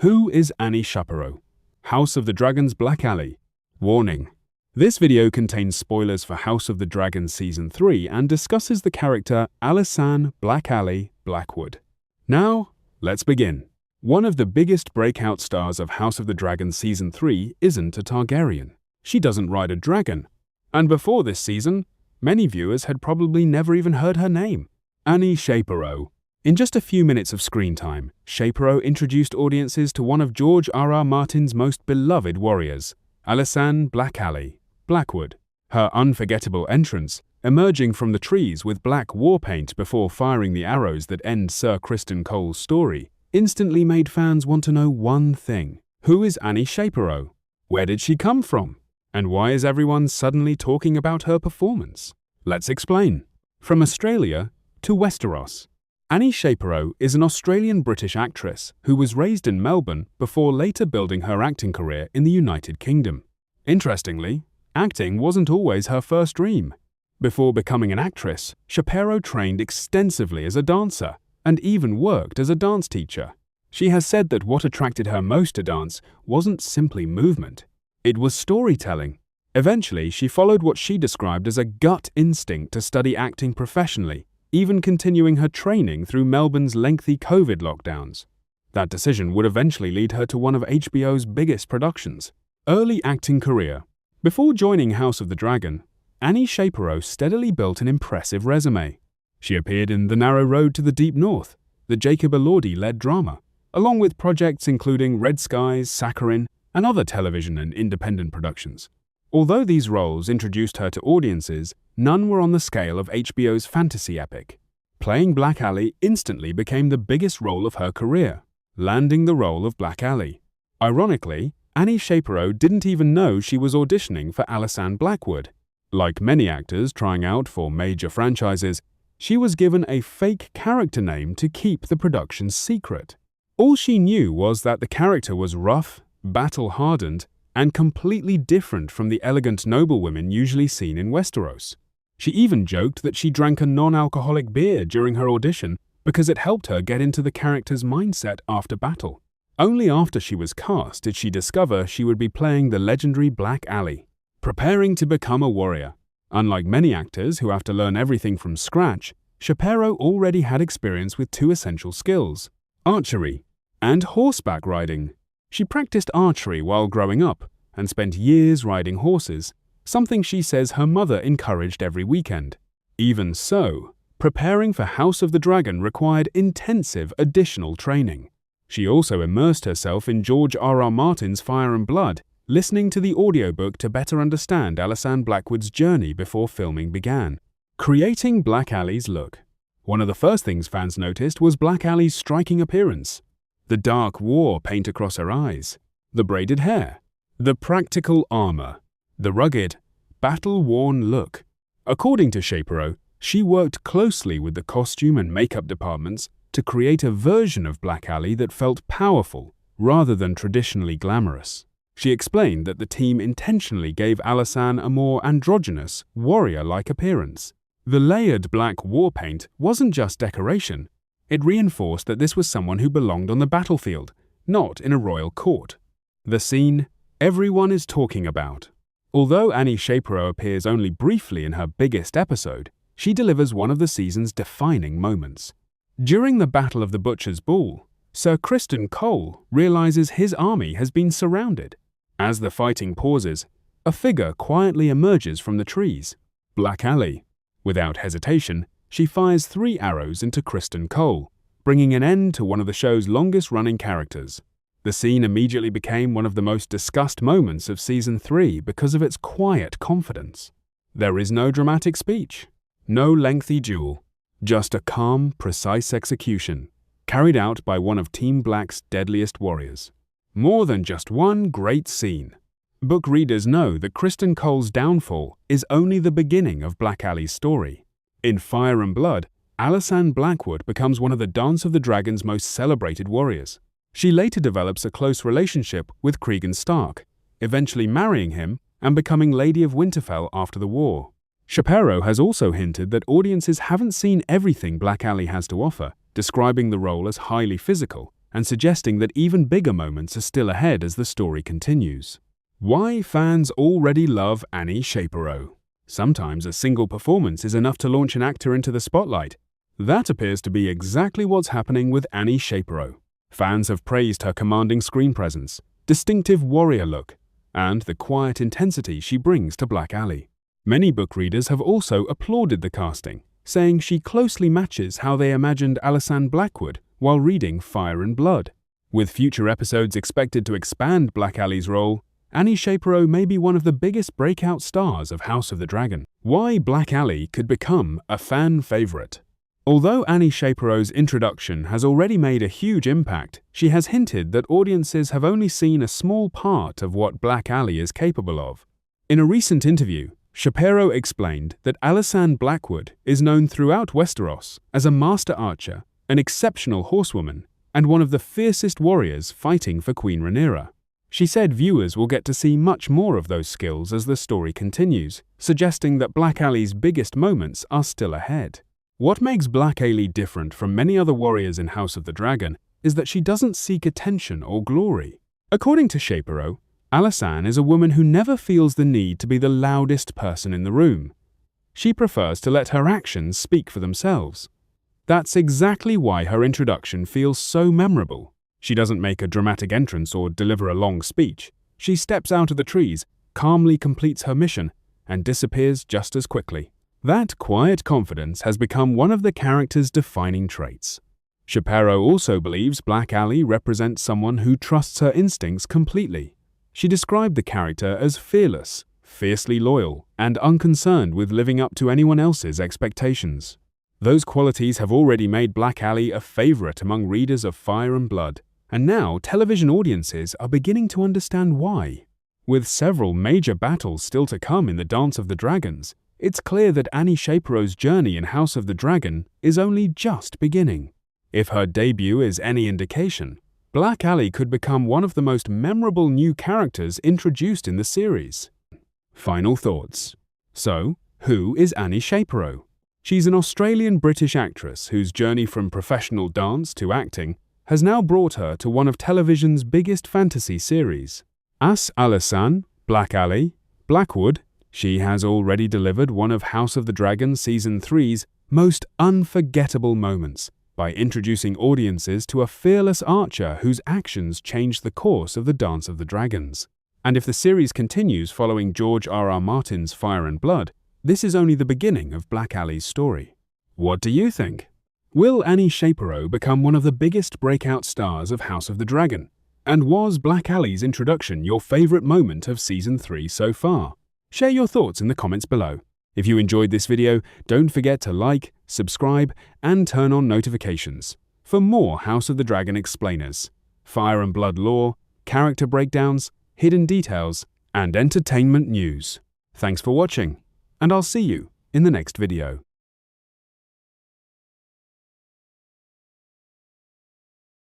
Who is Annie Shapero? House of the Dragon's Black Aly. Warning. This video contains spoilers for House of the Dragon Season 3 and discusses the character Alysanne Black Aly Blackwood. Now, let's begin. One of the biggest breakout stars of House of the Dragon Season 3 isn't a Targaryen. She doesn't ride a dragon. And before this season, many viewers had probably never even heard her name. Annie Shapero. In just a few minutes of screen time, Shapero introduced audiences to one of George R.R. Martin's most beloved warriors, Alysanne Black Aly Blackwood. Her unforgettable entrance, emerging from the trees with black war paint before firing the arrows that end Sir Criston Cole's story, instantly made fans want to know one thing. Who is Annie Shapero? Where did she come from? And why is everyone suddenly talking about her performance? Let's explain. From Australia to Westeros. Annie Shapero is an Australian-British actress who was raised in Melbourne before later building her acting career in the United Kingdom. Interestingly, acting wasn't always her first dream. Before becoming an actress, Shapero trained extensively as a dancer and even worked as a dance teacher. She has said that what attracted her most to dance wasn't simply movement. It was storytelling. Eventually, she followed what she described as a gut instinct to study acting professionally, even continuing her training through Melbourne's lengthy COVID lockdowns. That decision would eventually lead her to one of HBO's biggest productions. Early acting career. Before joining House of the Dragon, Annie Shapero steadily built an impressive resume. She appeared in The Narrow Road to the Deep North, the Jacob Elordi-led drama, along with projects including Red Skies, Saccharine, and other television and independent productions. Although these roles introduced her to audiences, none were on the scale of HBO's fantasy epic. Playing Black Aly instantly became the biggest role of her career, landing the role of Black Aly. Ironically, Annie Shapero didn't even know she was auditioning for Alysanne Blackwood. Like many actors trying out for major franchises, she was given a fake character name to keep the production secret. All she knew was that the character was rough, battle-hardened, and completely different from the elegant noblewomen usually seen in Westeros. She even joked that she drank a non-alcoholic beer during her audition because it helped her get into the character's mindset after battle. Only after she was cast did she discover she would be playing the legendary Black Aly, preparing to become a warrior. Unlike many actors who have to learn everything from scratch, Shapero already had experience with two essential skills: archery and horseback riding. She practiced archery while growing up and spent years riding horses, something she says her mother encouraged every weekend. Even so, preparing for House of the Dragon required intensive additional training. She also immersed herself in George R.R. Martin's Fire and Blood, listening to the audiobook to better understand Alysanne Blackwood's journey before filming began. Creating Black Aly's look. One of the first things fans noticed was Black Aly's striking appearance. The dark war paint across her eyes, the braided hair, the practical armor, the rugged, battle-worn look. According to Shapero, she worked closely with the costume and makeup departments to create a version of Black Aly that felt powerful rather than traditionally glamorous. She explained that the team intentionally gave Alysanne a more androgynous, warrior-like appearance. The layered black war paint wasn't just decoration. It reinforced that this was someone who belonged on the battlefield, not in a royal court. The scene everyone is talking about. Although Annie Shapero appears only briefly in her biggest episode, she delivers one of the season's defining moments. During the Battle of the Butcher's Ball, Sir Criston Cole realizes his army has been surrounded. As the fighting pauses, a figure quietly emerges from the trees: Black Aly. Without hesitation, she fires 3 arrows into Criston Cole, bringing an end to one of the show's longest-running characters. The scene immediately became one of the most discussed moments of Season 3 because of its quiet confidence. There is no dramatic speech, no lengthy duel, just a calm, precise execution, carried out by one of Team Black's deadliest warriors. More than just one great scene. Book readers know that Criston Cole's downfall is only the beginning of Black Aly's story. In Fire and Blood, Alysanne Blackwood becomes one of the Dance of the Dragon's most celebrated warriors. She later develops a close relationship with Cregan Stark, eventually marrying him and becoming Lady of Winterfell after the war. Shapero has also hinted that audiences haven't seen everything Black Aly has to offer, describing the role as highly physical and suggesting that even bigger moments are still ahead as the story continues. Why fans already love Annie Shapero. Sometimes a single performance is enough to launch an actor into the spotlight. That appears to be exactly what's happening with Annie Shapero. Fans have praised her commanding screen presence, distinctive warrior look, and the quiet intensity she brings to Black Aly. Many book readers have also applauded the casting, saying she closely matches how they imagined Alysanne Blackwood while reading Fire and Blood. With future episodes expected to expand Black Aly's role, Annie Shapero may be one of the biggest breakout stars of House of the Dragon. Why Black Aly could become a fan favorite. Although Annie Shapero's introduction has already made a huge impact, she has hinted that audiences have only seen a small part of what Black Aly is capable of. In a recent interview, Shapero explained that Alysanne Blackwood is known throughout Westeros as a master archer, an exceptional horsewoman, and one of the fiercest warriors fighting for Queen Rhaenyra. She said viewers will get to see much more of those skills as the story continues, suggesting that Black Aly's biggest moments are still ahead. What makes Black Aly different from many other warriors in House of the Dragon is that she doesn't seek attention or glory. According to Shapero, Alysanne is a woman who never feels the need to be the loudest person in the room. She prefers to let her actions speak for themselves. That's exactly why her introduction feels so memorable. She doesn't make a dramatic entrance or deliver a long speech. She steps out of the trees, calmly completes her mission, and disappears just as quickly. That quiet confidence has become one of the character's defining traits. Shapero also believes Black Aly represents someone who trusts her instincts completely. She described the character as fearless, fiercely loyal, and unconcerned with living up to anyone else's expectations. Those qualities have already made Black Aly a favorite among readers of Fire and Blood, and now television audiences are beginning to understand why. With several major battles still to come in the Dance of the Dragons, it's clear that Annie Shapero's journey in House of the Dragon is only just beginning. If her debut is any indication, Black Aly could become one of the most memorable new characters introduced in the series. Final thoughts. So, who is Annie Shapero? She's an Australian-British actress whose journey from professional dance to acting has now brought her to one of television's biggest fantasy series. As Alysanne Blackwood, she has already delivered one of House of the Dragon Season 3's most unforgettable moments by introducing audiences to a fearless archer whose actions changed the course of the Dance of the Dragons. And if the series continues following George R.R. Martin's Fire and Blood, this is only the beginning of Black Aly's story. What do you think? Will Annie Shapero become one of the biggest breakout stars of House of the Dragon? And was Black Aly's introduction your favorite moment of Season 3 so far? Share your thoughts in the comments below. If you enjoyed this video, don't forget to like, subscribe, and turn on notifications for more House of the Dragon explainers, Fire and Blood lore, character breakdowns, hidden details, and entertainment news. Thanks for watching, and I'll see you in the next video.